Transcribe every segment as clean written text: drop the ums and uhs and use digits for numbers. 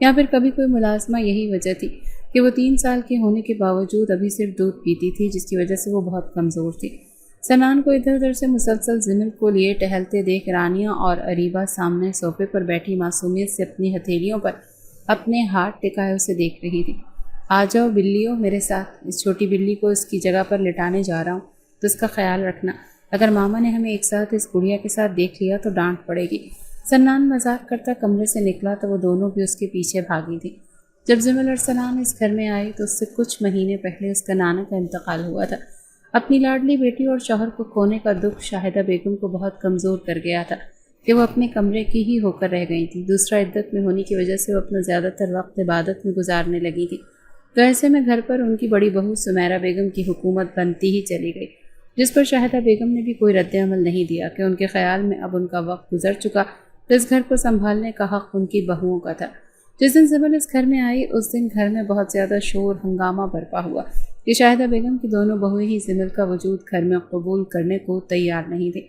یا پھر کبھی کوئی ملازمہ یہی وجہ تھی کہ وہ 3 سال کے ہونے کے باوجود ابھی صرف دودھ پیتی تھی، جس کی وجہ سے وہ بہت کمزور تھی۔ سنان کو ادھر ادھر سے مسلسل زمل کو لیے ٹہلتے دیکھ رانیہ اور اریبہ سامنے صوفے پر بیٹھی معصومیت سے اپنی ہتھیلیوں پر اپنے ہاتھ ٹکائے اسے دیکھ رہی تھی۔ آ جاؤ بلیو میرے ساتھ، اس چھوٹی بلی کو اس کی جگہ پر لٹانے جا رہا ہوں، تو اس کا خیال رکھنا، اگر ماما نے ہمیں ایک ساتھ اس گڑیا کے ساتھ دیکھ لیا تو ڈانٹ پڑے گی۔ سنان مذاق کرتا کمرے سے نکلا تو وہ دونوں بھی اس کے پیچھے بھاگی تھی۔ جب زمل اور سنان اس گھر میں آئی تو اس سے کچھ مہینے پہلے اس کا نانا کا انتقال ہوا تھا۔ اپنی لاڈلی بیٹی اور شوہر کو کھونے کا دکھ شاہدہ بیگم کو بہت کمزور کر گیا تھا کہ وہ اپنے کمرے کی ہی ہو کر رہ گئی تھی۔ دوسرا عدت میں ہونے کی وجہ سے وہ اپنا زیادہ تر وقت عبادت میں گزارنے لگی تھی، تو ایسے میں گھر پر ان کی بڑی بہو سمیرہ بیگم کی حکومت بنتی ہی چلی گئی، جس پر شاہدہ بیگم نے بھی کوئی رد عمل نہیں دیا کہ ان کے خیال میں اب ان کا وقت گزر چکا تو اس گھر کو سنبھالنے کا حق ان کی بہوؤں کا تھا۔ جس دن زمل اس گھر میں آئی اس دن گھر میں بہت زیادہ شور ہنگامہ برپا ہوا کہ شاہدہ بیگم کی دونوں بہویں ہی زمل کا وجود گھر میں قبول کرنے کو تیار نہیں تھی۔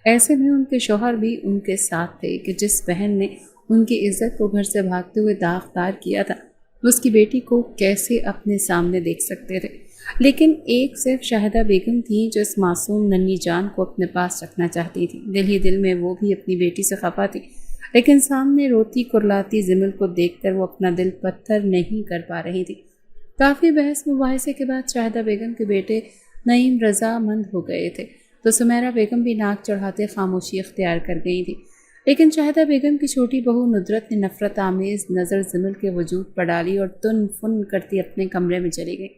ایسے میں ان کے شوہر بھی ان کے ساتھ تھے کہ جس بہن نے ان کی عزت کو گھر سے بھاگتے ہوئے داغدار کیا تھا، اس کی بیٹی کو کیسے اپنے سامنے دیکھ سکتے تھے۔ لیکن ایک صرف شاہدہ بیگم تھی جو اس معصوم ننھی جان کو اپنے پاس رکھنا چاہتی تھی۔ دل ہی دل میں وہ بھی اپنی بیٹی سے خفا تھی، لیکن سامنے روتی کرلاتی زمل کو دیکھ کر وہ اپنا دل پتھر نہیں کر پا رہی تھی۔ کافی بحث مباحثے کے بعد شاہدہ بیگم کے بیٹے نعیم رضا مند ہو گئے تھے تو سمیرہ بیگم بھی ناک چڑھاتے خاموشی اختیار کر گئی تھی۔ لیکن شاہدہ بیگم کی چھوٹی بہو ندرت نے نفرت آمیز نظر زمل کے وجود پر ڈالی اور تن فن کرتی اپنے کمرے میں چلی گئی۔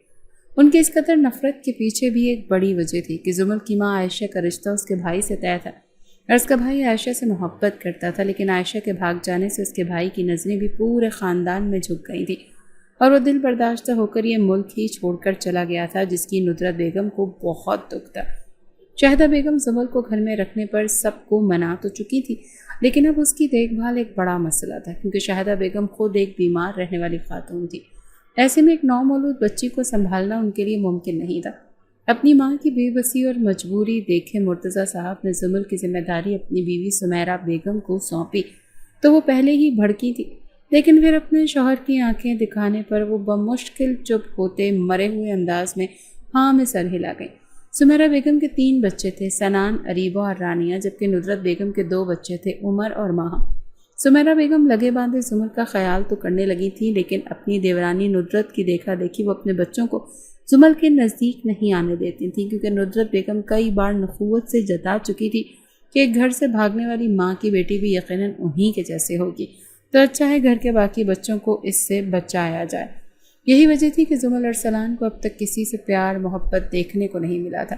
ان کی اس قدر نفرت کے پیچھے بھی ایک بڑی وجہ تھی کہ زمل کی ماں عائشہ کا رشتہ اس کے بھائی سے طے تھا اور اس کا بھائی عائشہ سے محبت کرتا تھا، لیکن عائشہ کے بھاگ جانے سے اس کے بھائی کی نظریں بھی پورے خاندان میں جھک گئی تھیں اور وہ دل برداشتہ ہو کر یہ ملک ہی چھوڑ کر چلا گیا تھا، جس کی ندرت بیگم کو بہت دکھ تھا۔ شاہدہ بیگم زمل کو گھر میں رکھنے پر سب کو منع تو چکی تھی، لیکن اب اس کی دیکھ بھال ایک بڑا مسئلہ تھا، کیونکہ شاہدہ بیگم خود ایک بیمار رہنے والی خاتون تھی۔ ایسے میں ایک نومولود بچی کو سنبھالنا ان کے لیے ممکن نہیں تھا۔ اپنی ماں کی بے بسی اور مجبوری دیکھے مرتضیٰ صاحب نے زمل کی ذمہ داری اپنی بیوی سمیرہ بیگم کو سونپی تو وہ پہلے ہی بھڑکی تھی، لیکن پھر اپنے شوہر کی آنکھیں دکھانے پر وہ بمشکل چپ ہوتے مرے ہوئے انداز میں ہاں میں سر ہلا گئی۔ سمیرہ بیگم کے 3 بچے تھے، سنان، اریبہ اور رانیہ، جبکہ ندرت بیگم کے 2 بچے تھے، عمر اور ماہا۔ سمیرہ بیگم لگے باندھے زمل کا خیال تو کرنے لگی تھی، لیکن اپنی دیورانی ندرت کی دیکھا دیکھی وہ اپنے بچوں کو زمل کے نزدیک نہیں آنے دیتی تھی، کیونکہ ندرت بیگم کئی بار نخوت سے جتا چکی تھی کہ ایک گھر سے بھاگنے والی ماں کی بیٹی بھی یقیناً انہی کے جیسے ہوگی، تو اچھا ہے گھر کے باقی بچوں کو اس سے بچایا جائے۔ یہی وجہ تھی کہ زمل ارسلان کو اب تک کسی سے پیار محبت دیکھنے کو نہیں ملا تھا،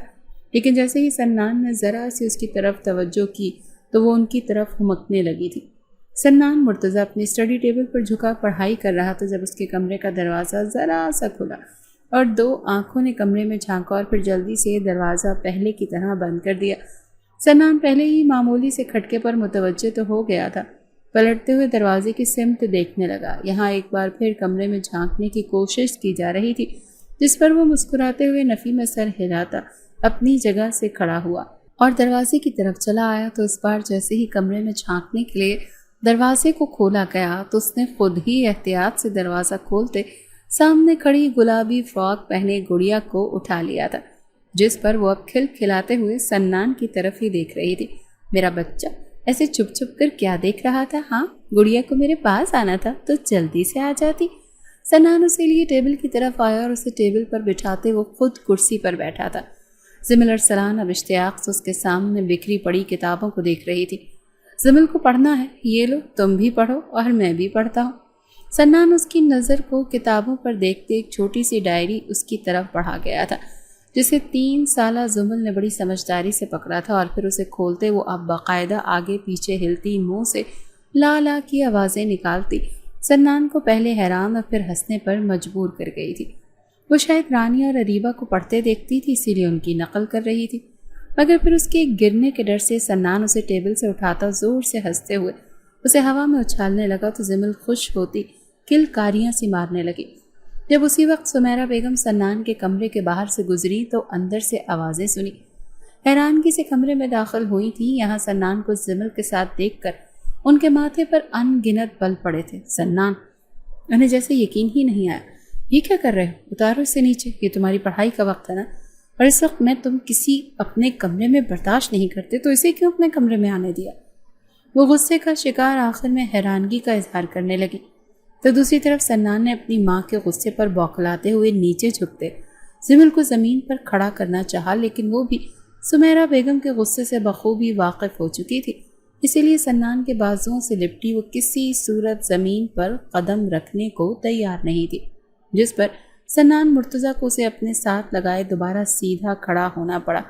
لیکن جیسے ہی سنان نے ذرا سی اس کی طرف توجہ کی تو وہ ان کی طرف ہمکنے لگی تھی۔ سنان مرتضیٰ اپنی اسٹڈی ٹیبل پر جھکا پڑھائی کر رہا تھا جب اس کے کمرے کا دروازہ ذرا سا کھلا اور 2 آنکھوں نے کمرے میں جھانکا اور پھر جلدی سے دروازہ پہلے کی طرح بند کر دیا۔ سنان پہلے ہی معمولی سے کھٹکے پر متوجہ تو ہو گیا تھا، پلٹتے ہوئے دروازے کی سمت دیکھنے لگا۔ یہاں ایک بار پھر کمرے میں جھانکنے کی کوشش کی جا رہی تھی، جس پر وہ مسکراتے ہوئے نفی میں سر ہلاتا اپنی جگہ سے کھڑا ہوا اور دروازے کی طرف چلا آیا، تو اس بار جیسے ہی کمرے میں جھانکنے کے لیے دروازے کو کھولا گیا تو اس نے خود ہی احتیاط سے دروازہ کھولتے سامنے کھڑی گلابی فراک پہنے گڑیا کو اٹھا لیا تھا، جس پر وہ اب کھل کھلاتے ہوئے سنان کی طرف ہی دیکھ رہی تھی۔ میرا بچہ ایسے چھپ چھپ کر کیا دیکھ رہا تھا؟ ہاں، گڑیا کو میرے پاس آنا تھا تو جلدی سے آ جاتی۔ سنان اسے لیے ٹیبل کی طرف آیا اور اسے ٹیبل پر بٹھاتے وہ خود کرسی پر بیٹھا تھا۔ زمل ارسلان اب اشتیاق سے اس کے سامنے بکھری پڑی کتابوں کو دیکھ رہی تھی۔ زمل کو پڑھنا ہے، یہ لو تم بھی پڑھو اور میں بھی پڑھتا ہوں۔ سنان اس کی نظر کو کتابوں پر دیکھتے ایک چھوٹی سی ڈائری اس کی طرف بڑھا گیا تھا، جسے 3 سالہ زمل نے بڑی سمجھداری سے پکڑا تھا اور پھر اسے کھولتے وہ اب باقاعدہ آگے پیچھے ہلتی منہ سے لا لا کی آوازیں نکالتی سنان کو پہلے حیران اور پھر ہنسنے پر مجبور کر گئی تھی۔ وہ شاید رانیہ اور اریبہ کو پڑھتے دیکھتی تھی، اسی لیے ان کی نقل کر رہی تھی، مگر پھر اس کے گرنے کے ڈر سے سنان اسے ٹیبل سے اٹھاتا زور سے ہنستے ہوئے اسے ہوا میں اچھالنے لگا تو زمل خوش ہوتی کلکاریاں سی مارنے لگی۔ جب اسی وقت سمیرہ بیگم سنان کے کمرے کے باہر سے گزری تو اندر سے آوازیں سنی۔ حیرانگی سے کمرے میں داخل ہوئی تھی۔ یہاں سنان کو زمل کے ساتھ دیکھ کر ان کے ماتھے پر ان گنت بل پڑے تھے۔ سنان، انہیں جیسے یقین ہی نہیں آیا۔ یہ کیا کر رہے ہو؟ اتارو اسے نیچے، یہ تمہاری پڑھائی کا وقت ہے نا، اور اس وقت میں تم کسی اپنے کمرے میں برداشت نہیں کرتے تو اسے کیوں اپنے کمرے میں آنے دیا؟ وہ غصے کا شکار آخر میں حیرانگی کا اظہار کرنے لگی، تو دوسری طرف سنان نے اپنی ماں کے غصے پر بوکھلاتے ہوئے نیچے جھکتے زمل کو زمین پر کھڑا کرنا چاہا، لیکن وہ بھی سمیرہ بیگم کے غصے سے بخوبی واقف ہو چکی تھی، اسی لیے سنان کے بازوؤں سے لپٹی وہ کسی صورت زمین پر قدم رکھنے کو تیار نہیں تھی، جس پر سنان مرتضیٰ کو اسے اپنے ساتھ لگائے دوبارہ سیدھا کھڑا ہونا پڑا،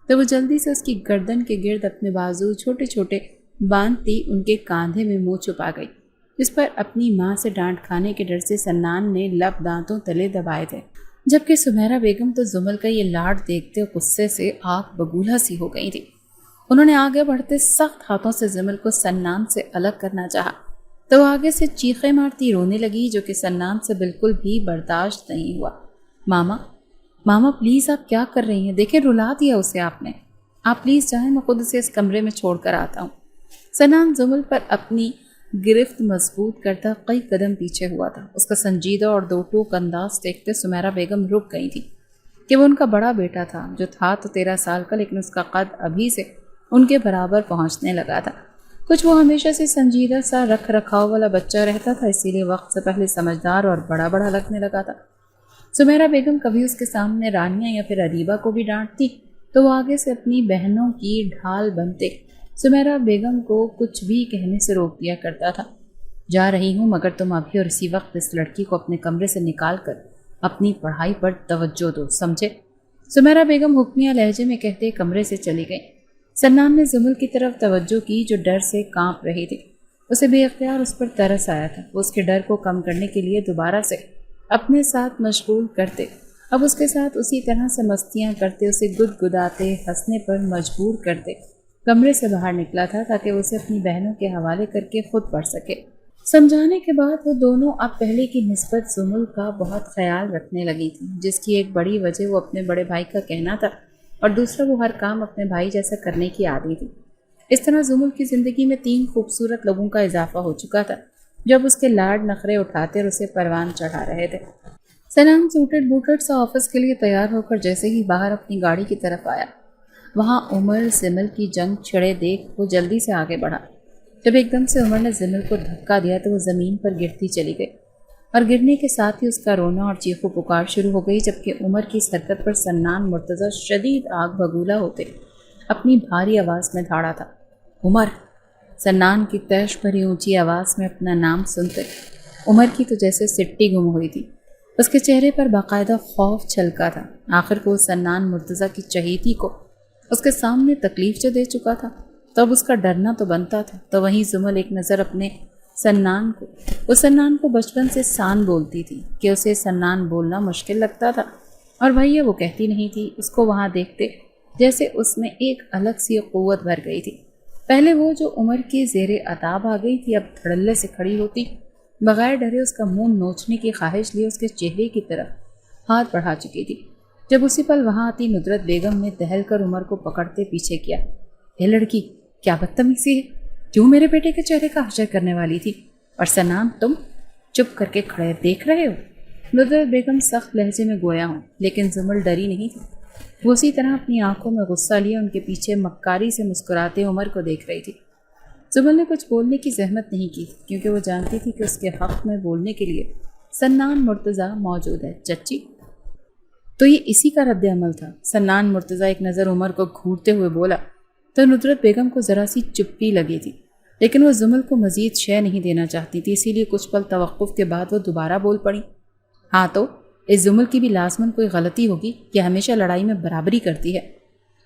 تو وہ جلدی سے اس کی گردن کے گرد اپنے بازو چھوٹے چھوٹے باندھتی ان کے کاندھے میں منہ چھپا گئی، جس پر اپنی ماں سے ڈانٹ کھانے کے ڈر سے سنان نے لب دانتوں تلے دبائے تھے، جبکہ سمیرہ بیگم تو زمل کا یہ لاڈ دیکھتے غصے سے آگ بگولہ سی ہو گئی تھی۔ انہوں نے آگے بڑھتے سخت ہاتھوں سے زمل کو سنان سے الگ کرنا چاہا، تو وہ آگے سے چیخیں مارتی رونے لگی، جو کہ سنان سے بالکل بھی برداشت نہیں ہوا۔ ماما پلیز آپ کیا کر رہی ہیں؟ دیکھیں رلا دیا اسے آپ نے، آپ پلیز جائیں، میں خود اسے اس کمرے میں چھوڑ کر آتا ہوں۔ سنان زمل پر اپنی گرفت مضبوط کرتا کئی قدم پیچھے ہوا تھا، اس کا سنجیدہ اور دو ٹوک انداز دیکھتے سمیرہ بیگم رک گئی تھی کہ وہ ان کا بڑا بیٹا تھا، جو تھا تو 13 سال کا، لیکن اس کا قد ابھی سے ان کے برابر پہنچنے لگا تھا۔ کچھ وہ ہمیشہ سے سنجیدہ سا رکھ رکھاؤ والا بچہ رہتا تھا، اسی لیے وقت سے پہلے سمجھدار اور بڑا بڑا لگنے لگا تھا۔ سمیرہ بیگم کبھی اس کے سامنے رانیہ یا پھر اریبہ کو بھی ڈانٹتی تو وہ آگے سے اپنی بہنوں کی ڈھال بنتے سمیرہ بیگم کو کچھ بھی کہنے سے روک دیا کرتا تھا۔ جا رہی ہوں، مگر تم ابھی اور اسی وقت اس لڑکی کو اپنے کمرے سے نکال کر اپنی پڑھائی پر توجہ دو، سمجھے؟ سمیرہ بیگم حکمیہ لہجے میں کہتے کمرے سے چلی گئی۔ سنان نے زمل کی طرف توجہ کی، جو ڈر سے کانپ رہی تھی۔ اسے بے اختیار اس پر ترس آیا تھا، وہ اس کے ڈر کو کم کرنے کے لیے دوبارہ سے اپنے ساتھ مشغول کرتے، اب اس کے ساتھ اسی طرح سے مستیاں کرتے، اسے گدگداتے ہنسنے پر مجبور کرتے۔ کمرے سے باہر نکلا تھا تاکہ وہ اسے اپنی بہنوں کے حوالے کر کے خود پڑھ سکے۔ سمجھانے کے بعد وہ دونوں اب پہلے کی نسبت زمل کا بہت خیال رکھنے لگی تھی، جس کی ایک بڑی وجہ وہ اپنے بڑے بھائی کا کہنا تھا، اور دوسرا وہ ہر کام اپنے بھائی جیسا کرنے کی عادی تھی۔ اس طرح زمل کی زندگی میں 3 خوبصورت لوگوں کا اضافہ ہو چکا تھا، جب اس کے لاڈ نخرے اٹھاتے اور اسے پروان چڑھا رہے تھے۔ سنان سوٹڈ بوٹڈ سا آفس کے لیے تیار ہو کر جیسے ہی باہر اپنی گاڑی کی طرف آیا، وہاں عمر زمل کی جنگ چھڑے دیکھ وہ جلدی سے آگے بڑھا۔ جب ایک دم سے عمر نے زمل کو دھکا دیا تو وہ زمین پر گرتی چلی گئی، اور گرنے کے ساتھ ہی اس کا رونا اور چیخو پکار شروع ہو گئی، جبکہ عمر کی اس حرکت پر سنان مرتضیٰ شدید آگ بگولہ ہوتے اپنی بھاری آواز میں دھاڑا تھا۔ عمر! سنان کی تیش بھری اونچی آواز میں اپنا نام سنتے عمر کی تو جیسے سٹی گم ہوئی تھی، اس کے چہرے پر باقاعدہ خوف چھلکا تھا۔ آخر کو سنان مرتضیٰ کی چہیتی کو اس کے سامنے تکلیف جو دے چکا تھا، تب اس کا ڈرنا تو بنتا تھا۔ تو وہیں زمل ایک نظر اپنے سنان کو بچپن سے سان بولتی تھی کہ اسے سنان بولنا مشکل لگتا تھا، اور بھیا وہ کہتی نہیں تھی۔ اس کو وہاں دیکھتے جیسے اس میں ایک الگ سی قوت بھر گئی تھی۔ پہلے وہ جو عمر کی زیر عتاب آ گئی تھی، اب دھڑلے سے کھڑی ہوتی بغیر ڈرے اس کا منہ نوچنے کی خواہش لیے اس کے چہرے کی طرف ہاتھ بڑھا چکی تھی۔ جب اسی پل وہاں آتی ندرت بیگم نے دہل کر عمر کو پکڑتے پیچھے کیا۔ اے لڑکی، کیا بدتمیزی ہے؟ کیوں میرے بیٹے کے چہرے کا حشر کرنے والی تھی؟ اور سنان، تم چپ کر کے کھڑے دیکھ رہے ہو؟ ندرت بیگم سخت لہجے میں گویا ہوں، لیکن زمل ڈری نہیں تھی۔ وہ اسی طرح اپنی آنکھوں میں غصہ لیے ان کے پیچھے مکاری سے مسکراتے عمر کو دیکھ رہی تھی۔ زمل نے کچھ بولنے کی زحمت نہیں کی، کیونکہ وہ جانتی تھی کہ اس کے حق میں بولنے کے لیے سنان مرتضیٰ موجود ہے۔ چچی! تو یہ اسی کا رد عمل تھا؟ سنان مرتضیٰ ایک نظر عمر کو گھورتے ہوئے بولا، تو ندرت بیگم کو ذرا سی چپی لگی تھی، لیکن وہ زمل کو مزید شے نہیں دینا چاہتی تھی، اسی لیے کچھ پل توقف کے بعد وہ دوبارہ بول پڑی۔ ہاں تو اس زمل کی بھی لازماً کوئی غلطی ہوگی کہ ہمیشہ لڑائی میں برابری کرتی ہے۔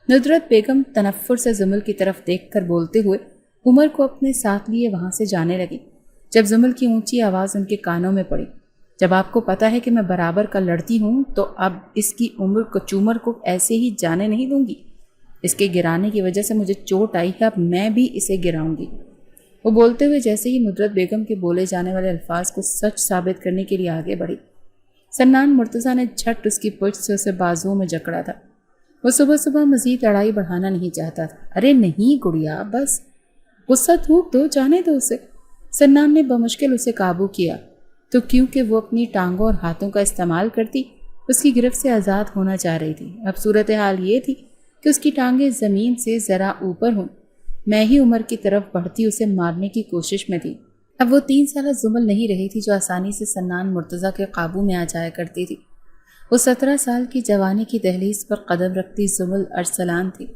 ندرت بیگم تنفر سے زمل کی طرف دیکھ کر بولتے ہوئے عمر کو اپنے ساتھ لیے وہاں سے جانے لگی۔ جب زمل کی اونچی آواز ان کے کانوں میں پڑی، جب آپ کو پتا ہے کہ میں برابر کا لڑتی ہوں تو اب اس کی عمر کچومر کو ایسے ہی جانے نہیں دوں گی۔ اس کے گرانے کی وجہ سے مجھے چوٹ آئی ہے، اب میں بھی اسے گراؤں گی۔ وہ بولتے ہوئے جیسے ہی ندرت بیگم کے بولے جانے والے الفاظ کو سچ ثابت کرنے کے لیے آگے بڑھی۔ سنان مرتضیٰ نے جھٹ اس کی پشت سے اسے بازوؤں میں جکڑا تھا۔ وہ صبح صبح مزید لڑائی بڑھانا نہیں چاہتا تھا۔ ارے نہیں گڑیا، بس غصہ تھوک دو، جانے دو اسے۔ سنان نے بمشکل اسے قابو کیا۔ تو کیونکہ وہ اپنی ٹانگوں اور ہاتھوں کا استعمال کرتی اس کی گرفت سے آزاد ہونا چاہ رہی تھی۔ اب صورتحال یہ تھی کہ اس کی ٹانگیں زمین سے ذرا اوپر ہوں، میں ہی عمر کی طرف بڑھتی اسے مارنے کی کوشش میں تھی۔ اب وہ 3 سالہ زمل نہیں رہی تھی جو آسانی سے سنان مرتضیٰ کے قابو میں آ جایا کرتی تھی۔ وہ 17 سال کی جوانی کی دہلیز پر قدم رکھتی زمل ارسلان تھی،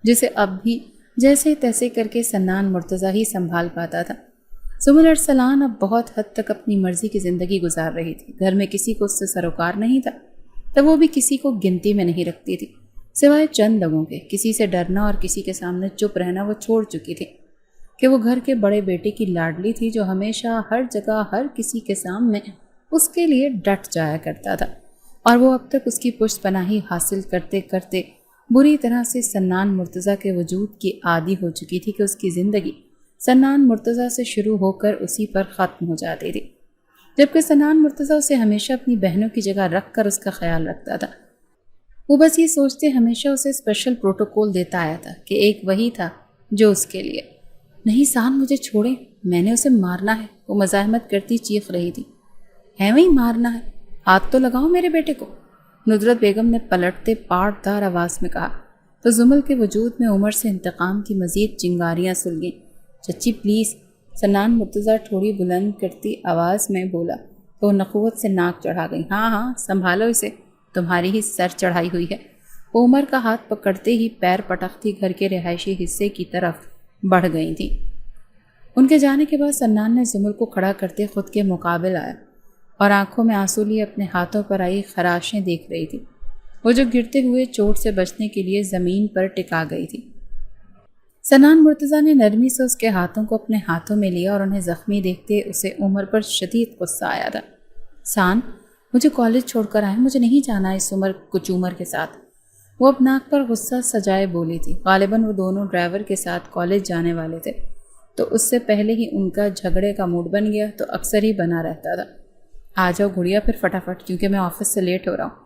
جسے اب بھی جیسے تیسے کر کے سنان مرتضیٰ ہی سنبھال پاتا تھا۔ زمل ارسلان اب بہت حد تک اپنی مرضی کی زندگی گزار رہی تھی۔ گھر میں کسی کو اس سے سروکار نہیں تھا، تب وہ بھی کسی کو گنتی میں نہیں رکھتی تھی، سوائے چند لوگوں کے۔ کسی سے ڈرنا اور کسی کے سامنے چپ رہنا وہ چھوڑ چکی تھی کہ وہ گھر کے بڑے بیٹے کی لاڈلی تھی جو ہمیشہ ہر جگہ ہر کسی کے سامنے اس کے لیے ڈٹ جایا کرتا تھا، اور وہ اب تک اس کی پشت پناہی حاصل کرتے کرتے بری طرح سے سنان مرتضیٰ کے وجود کی عادی ہو چکی تھی کہ اس کی زندگی سنان مرتضیٰ سے شروع ہو کر اسی پر ختم ہو جاتی تھی، جبکہ سنان مرتضیٰ اسے ہمیشہ اپنی بہنوں کی جگہ رکھ کر اس کا خیال رکھتا تھا۔ وہ بس یہ سوچتے ہمیشہ اسے اسپیشل پروٹوکول دیتا آیا تھا کہ ایک وہی تھا جو اس کے لیے نہیں سان مجھے چھوڑیں، میں نے اسے مارنا ہے، وہ مزاحمت کرتی چیخ رہی تھی۔ ہے وہی مارنا ہے، ہاتھ تو لگاؤ میرے بیٹے کو، ندرت بیگم نے پلٹتے پاٹ دار آواز میں کہا تو زمل کے وجود میں عمر سے انتقام کی مزید چنگاریاں سلگیں۔ چچی پلیز، سنان مرتضیٰ تھوڑی بلند کرتی آواز میں بولا تو نخوت سے ناک چڑھا گئی۔ ہاں سنبھالو اسے، تمہاری ہی سر چڑھائی ہوئی ہے۔ وہ عمر کا ہاتھ پکڑتے ہی پیر پٹکتی گھر کے رہائشی حصے کی طرف بڑھ گئی تھی۔ ان کے جانے کے بعد سنان نے زمل کو کھڑا کرتے خود کے مقابل آیا اور آنکھوں میں آنسو لیے اپنے ہاتھوں پر آئی خراشیں دیکھ رہی تھی، وہ جو گرتے ہوئے چوٹ سے بچنے کے لیے زمین پر ٹکا گئی تھی۔ سنان مرتضیٰ نے نرمی سے اس کے ہاتھوں کو اپنے ہاتھوں میں لیا اور انہیں زخمی دیکھتے اسے عمر پر شدید غصہ آیا تھا۔ سان، مجھے کالج چھوڑ کر آئے، مجھے نہیں جانا اس کچھ عمر کے ساتھ۔ وہ اب ناک پر غصہ سجائے بولی تھی۔ غالباً وہ دونوں ڈرائیور کے ساتھ کالج جانے والے تھے، تو اس سے پہلے ہی ان کا جھگڑے کا موڈ بن گیا تو اکثر ہی بنا رہتا تھا۔ آ جاؤ گڑیا پھر فٹافٹ، کیونکہ میں آفس سے لیٹ ہو رہا ہوں۔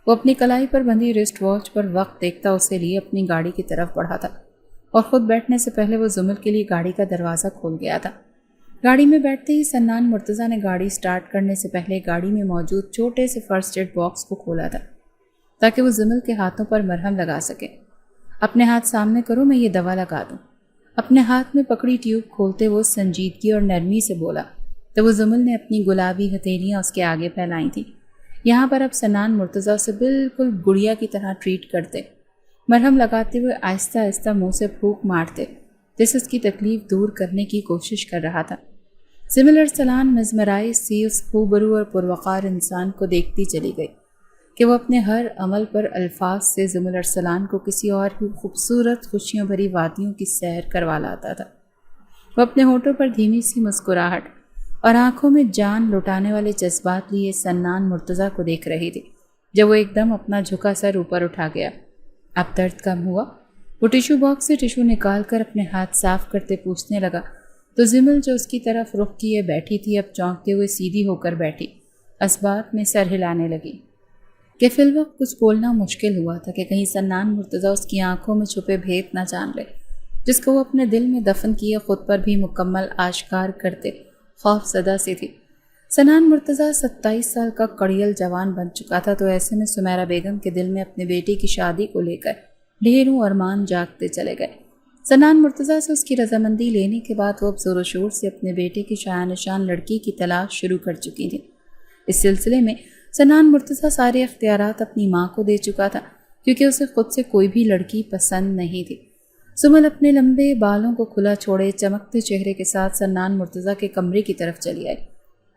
وہ اپنی کلائی پر بندھی رسٹ واچ پر وقت دیکھتا اسے لیے اپنی گاڑی کی طرف بڑھا تھا، اور خود بیٹھنے سے پہلے وہ زمل کے لیے گاڑی کا دروازہ کھول گیا تھا۔ گاڑی میں بیٹھتے ہی سنان مرتضیٰ نے گاڑی سٹارٹ کرنے سے پہلے گاڑی میں موجود چھوٹے سے فرسٹ ایڈ باکس کو کھولا تھا تاکہ وہ زمل کے ہاتھوں پر مرہم لگا سکے۔ اپنے ہاتھ سامنے کرو، میں یہ دوا لگا دوں۔ اپنے ہاتھ میں پکڑی ٹیوب کھولتے وہ سنجیدگی اور نرمی سے بولا تو وہ زمل نے اپنی گلابی ہتھیلیاں اس کے آگے پھیلائی تھیں۔ یہاں پر اب سنان مرتضیٰ اسے بالکل گڑیا کی طرح ٹریٹ کرتے، مرہم لگاتے ہوئے آہستہ آہستہ منہ سے پھونک مارتے جیسے اس کی تکلیف دور کرنے کی کوشش کر رہا تھا۔ زمل ارسلان مزمرائی سی اس خوبرو اور پروقار انسان کو دیکھتی چلی گئی کہ وہ اپنے ہر عمل پر الفاظ سے زمل ارسلان کو کسی اور کی خوبصورت خوشیوں بھری وادیوں کی سیر کروا لاتا تھا۔ وہ اپنے ہونٹوں پر دھیمی سی مسکراہٹ اور آنکھوں میں جان لٹانے والے جذبات لیے سنان مرتضیٰ کو دیکھ رہی تھی جب وہ ایک دم اپنا جھکا سر اوپر اٹھا گیا۔ اب درد کم ہوا؟ وہ ٹیشو باکس سے ٹیشو نکال کر اپنے ہاتھ صاف کرتے پوچھنے لگا تو زمل جو اس کی طرف رخ کیے بیٹھی تھی اب چونکتے ہوئے سیدھی ہو کر بیٹھی، اسبات میں سر ہلانے لگی کہ فی الوقت کچھ بولنا مشکل ہوا تھا کہ کہیں سنان مرتضیٰ اس کی آنکھوں میں چھپے بھید نہ جان لے جس کو وہ اپنے دل میں دفن کیے خود پر بھی مکمل آشکار کرتے خوف زدہ سی تھی۔ سنان مرتضیٰ 27 سال کا کڑیل جوان بن چکا تھا، تو ایسے میں سمیرہ بیگم کے دل میں اپنے بیٹے کی شادی کو لے کر ڈھیروں ارمان جاگتے چلے گئے۔ سنان مرتضیٰ سے اس کی رضامندی لینے کے بعد وہ اب زور و شور سے اپنے بیٹے کی شایان نشان لڑکی کی تلاش شروع کر چکی تھی۔ اس سلسلے میں سنان مرتضیٰ سارے اختیارات اپنی ماں کو دے چکا تھا کیونکہ اسے خود سے کوئی بھی لڑکی پسند نہیں تھی۔ زمل اپنے لمبے بالوں کو کھلا چھوڑے چمکتے چہرے کے ساتھ سنان مرتضیٰ کے کمرے کی طرف چلی آئی،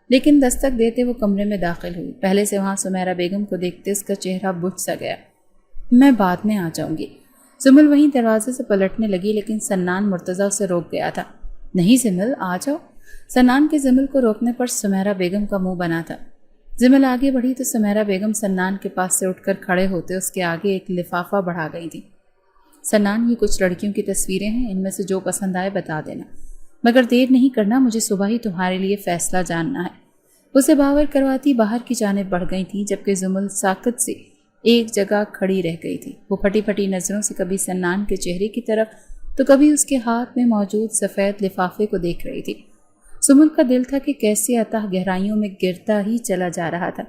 لیکن دستک دیتے وہ کمرے میں داخل ہوئی۔ پہلے سے وہاں سمیرہ بیگم کو دیکھتے اس کا چہرہ بجھ سا گیا۔ میں بعد میں آ جاؤں گی۔ زمل وہیں دروازے سے پلٹنے لگی لیکن سنان مرتضیٰ اسے روک گیا تھا۔ نہیں زمل، آ جاؤ۔ سنان کے زمل کو روکنے پر سمیرہ بیگم کا منہ بنا تھا۔ زمل آگے بڑھی تو سمیرہ بیگم سنان کے پاس سے اٹھ کر کھڑے ہوتے اس کے آگے ایک لفافہ بڑھا گئی تھی۔ سنان، یہ کچھ لڑکیوں کی تصویریں ہیں، ان میں سے جو پسند آئے بتا دینا، مگر دیر نہیں کرنا، مجھے صبح ہی تمہارے لیے فیصلہ جاننا ہے۔ اسے باور کرواتی باہر کی جانب بڑھ گئی تھی جبکہ زمل ساکت سے ایک جگہ کھڑی رہ گئی تھی۔ وہ پھٹی پھٹی نظروں سے کبھی سنان کے چہرے کی طرف تو کبھی اس کے ہاتھ میں موجود سفید لفافے کو دیکھ رہی تھی۔ زمل کا دل تھا کہ کیسے اتح گہرائیوں میں گرتا ہی چلا جا رہا تھا۔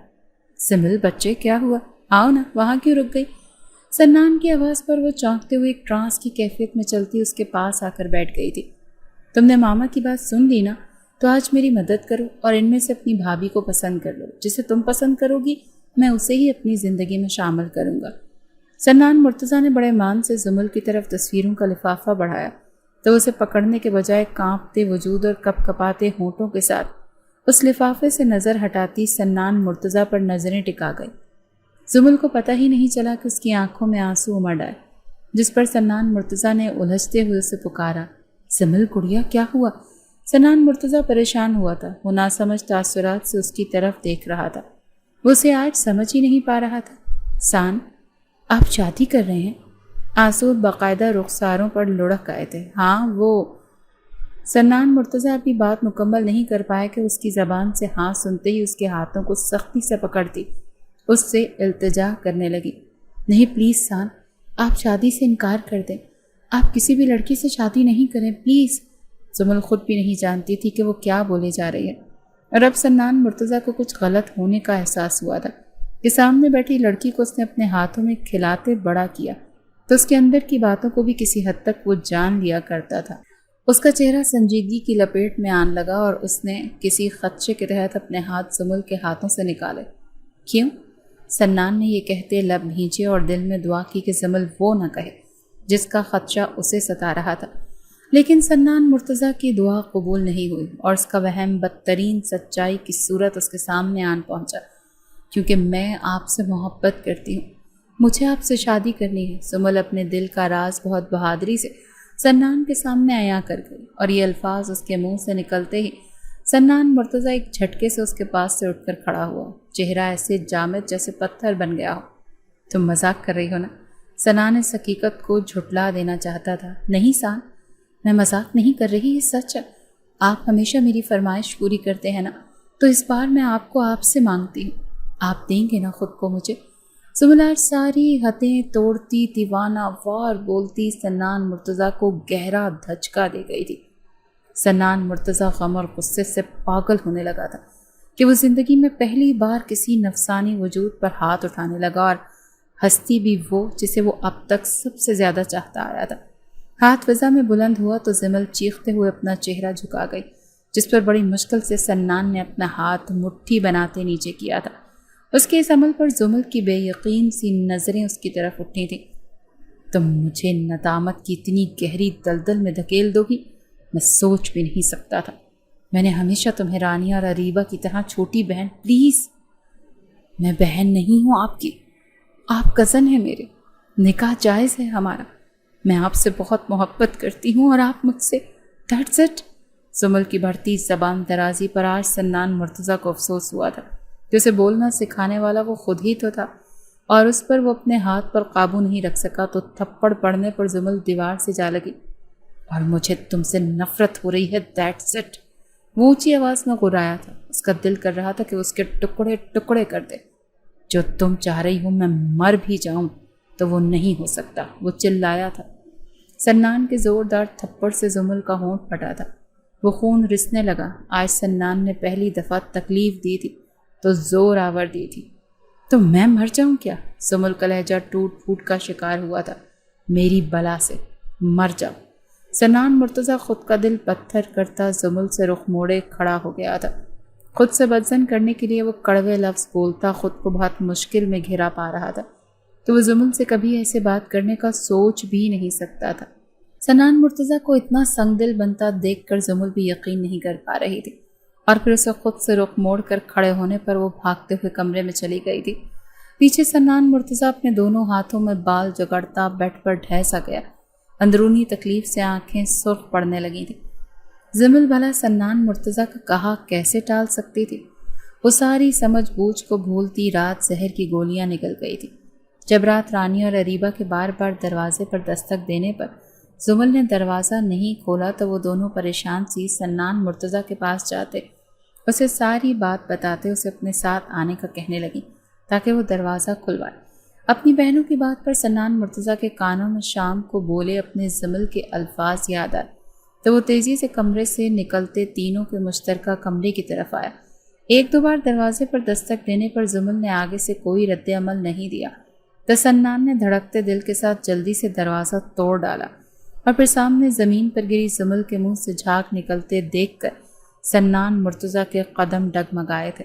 سمل بچے کیا ہوا؟ آؤ نا، وہاں کیوں رک گئی؟ سنان کی آواز پر وہ چونکتے ہوئے ایک ٹرانس کی کیفیت میں چلتی اس کے پاس آ کر بیٹھ گئی تھی۔ تم نے ماما کی بات سن لی نا، تو آج میری مدد کرو اور ان میں سے اپنی بھابھی کو پسند کر لو۔ جسے تم پسند کرو گی میں اسے ہی اپنی زندگی میں شامل کروں گا۔ سنان مرتضیٰ نے بڑے مان سے زمل کی طرف تصویروں کا لفافہ بڑھایا تو اسے پکڑنے کے بجائے کانپتے وجود اور کپ کپاتے ہونٹوں کے ساتھ اس لفافے سے نظر ہٹاتی سنان مرتضیٰ پر نظریں ٹکا گئی۔ زمل کو پتہ ہی نہیں چلا کہ اس کی آنکھوں میں آنسو امڑ آئے، جس پر سنان مرتضیٰ نے الجھتے ہوئے اسے پکارا، سمل گڑیا کیا ہوا؟ سنان مرتضیٰ پریشان ہوا تھا۔ وہ ناسمجھ تاثرات سے اس کی طرف دیکھ رہا تھا۔ وہ اسے آج سمجھ ہی نہیں پا رہا تھا۔ سان، آپ شادی کر رہے ہیں؟ آنسو باقاعدہ رخساروں پر لڑک آئے تھے۔ ہاں وہ سنان مرتضیٰ اپنی بات مکمل نہیں کر پایا کہ اس کی زبان سے ہاں سنتے ہی اس کے ہاتھوں کو سختی سے پکڑتی اس سے التجا کرنے لگی۔ نہیں پلیز سان، آپ شادی سے انکار کر دیں، آپ کسی بھی لڑکی سے شادی نہیں کریں پلیز۔ زمل خود بھی نہیں جانتی تھی کہ وہ کیا بولے جا رہی ہے، اور اب سنان مرتضیٰ کو کچھ غلط ہونے کا احساس ہوا تھا کہ سامنے بیٹھی لڑکی کو اس نے اپنے ہاتھوں میں کھلاتے بڑا کیا تو اس کے اندر کی باتوں کو بھی کسی حد تک وہ جان لیا کرتا تھا۔ اس کا چہرہ سنجیدگی کی لپیٹ میں آن لگا اور اس نے کسی خدشے کے تحت اپنے ہاتھ زمل کے ہاتھوں سے نکالے۔ کیوں؟ سنان نے یہ کہتے لب بھینچے اور دل میں دعا کی کہ زمل وہ نہ کہے جس کا خدشہ اسے ستا رہا تھا، لیکن سنان مرتضیٰ کی دعا قبول نہیں ہوئی اور اس کا وہم بدترین سچائی کی صورت اس کے سامنے آن پہنچا۔ کیونکہ میں آپ سے محبت کرتی ہوں، مجھے آپ سے شادی کرنی ہے۔ زمل اپنے دل کا راز بہت بہادری سے سنان کے سامنے عیاں کر گئی، اور یہ الفاظ اس کے منہ سے نکلتے ہی سنان مرتضیٰ ایک جھٹکے سے اس کے پاس سے اٹھ کر کھڑا ہوا، چہرہ ایسے جامد جیسے پتھر بن گیا ہو۔ تم مذاق کر رہی ہو نا؟ سنان اس حقیقت کو جھٹلا دینا چاہتا تھا۔ نہیں سان، میں مذاق نہیں کر رہی، یہ سچ ہے۔ آپ ہمیشہ میری فرمائش پوری کرتے ہیں نا، تو اس بار میں آپ کو آپ سے مانگتی ہوں، آپ دیں گے نا خود کو مجھے؟ زمل ساری حدیں توڑتی دیوانہ وار بولتی سنان مرتضیٰ کو گہرا دھچکا دے گئی تھی۔ سنان مرتضیٰ غم اور غصے سے پاگل ہونے لگا تھا کہ وہ زندگی میں پہلی بار کسی نفسانی وجود پر ہاتھ اٹھانے لگا، اور ہستی بھی وہ جسے وہ اب تک سب سے زیادہ چاہتا آیا تھا۔ ہاتھ فضا میں بلند ہوا تو زمل چیختے ہوئے اپنا چہرہ جھکا گئی، جس پر بڑی مشکل سے سنان نے اپنا ہاتھ مٹھی بناتے نیچے کیا تھا۔ اس کے اس عمل پر زمل کی بے یقین سی نظریں اس کی طرف اٹھی تھیں۔ تم مجھے ندامت کی اتنی گہری دلدل میں دھکیل دو گی، میں سوچ بھی نہیں سکتا تھا۔ میں نے ہمیشہ تمہیں رانیہ اور اریبہ کی طرح چھوٹی بہن، پلیز۔ میں بہن نہیں ہوں آپ کی، آپ کزن ہیں میرے، نکاح جائز ہے ہمارا، میں آپ سے بہت محبت کرتی ہوں اور آپ مجھ سے، دیٹس اٹ۔ زمل کی بڑھتی زبان درازی پر آج سنان مرتضیٰ کو افسوس ہوا تھا کہ اسے بولنا سکھانے والا وہ خود ہی تو تھا، اور اس پر وہ اپنے ہاتھ پر قابو نہیں رکھ سکا تو تھپڑ پڑنے پر زمل دیوار سے جا لگی۔ اور مجھے تم سے نفرت ہو رہی ہے، دیٹس اٹ۔ وہ اونچی آواز میں غرایا تھا۔ اس کا دل کر رہا تھا کہ اس کے ٹکڑے ٹکڑے کر دے۔ جو تم چاہ رہی ہو میں مر بھی جاؤں تو وہ نہیں ہو سکتا، وہ چلایا تھا۔ سنان کے زوردار تھپڑ سے زمل کا ہونٹ پھٹا تھا، وہ خون رسنے لگا۔ آج سنان نے پہلی دفعہ تکلیف دی تھی تو زور آور دی تھی۔ تو میں مر جاؤں کیا؟ زمل کا لہجہ ٹوٹ پھوٹ کا شکار ہوا تھا۔ میری بلا سے مر جاؤ۔ سنان مرتضیٰ خود کا دل پتھر کرتا زمل سے رخ موڑے کھڑا ہو گیا تھا۔ خود سے بدزن کرنے کے لیے وہ کڑوے لفظ بولتا خود کو بہت مشکل میں گھرا پا رہا تھا تو وہ زمل سے کبھی ایسے بات کرنے کا سوچ بھی نہیں سکتا تھا۔ سنان مرتضیٰ کو اتنا سنگ دل بنتا دیکھ کر زمل بھی یقین نہیں کر پا رہی تھی، اور پھر اسے خود سے رخ موڑ کر کھڑے ہونے پر وہ بھاگتے ہوئے کمرے میں چلی گئی تھی۔ پیچھے سنان مرتضیٰ اپنے دونوں ہاتھوں میں بال جگڑتا بیڈ پر ڈھیسا گیا، اندرونی تکلیف سے آنکھیں سرخ پڑنے لگی تھیں۔ زمل بھلا سنان مرتضیٰ کا کہا کیسے ٹال سکتی تھی؟ وہ ساری سمجھ بوجھ کو بھولتی رات زہر کی گولیاں نکل گئی تھی۔ جب رات رانی اور اریبہ کے بار بار دروازے پر دستک دینے پر زمل نے دروازہ نہیں کھولا تو وہ دونوں پریشان سی سنان مرتضیٰ کے پاس جاتے، اسے ساری بات بتاتے، اسے اپنے ساتھ آنے کا کہنے لگی تاکہ وہ دروازہ کھلوائے۔ اپنی بہنوں کی بات پر سنان مرتضیٰ کے کانوں میں شام کو بولے اپنے زمل کے الفاظ یاد آئے۔ تو وہ تیزی سے کمرے سے نکلتے تینوں کے مشترکہ کمرے کی طرف آیا۔ ایک دو بار دروازے پر دستک دینے پر زمل نے آگے سے کوئی رد عمل نہیں دیا تو سنان نے دھڑکتے دل کے ساتھ جلدی سے دروازہ توڑ ڈالا اور پھر سامنے زمین پر گری زمل کے منہ سے جھاگ نکلتے دیکھ کر سنان مرتضیٰ کے قدم ڈگمگائے تھے۔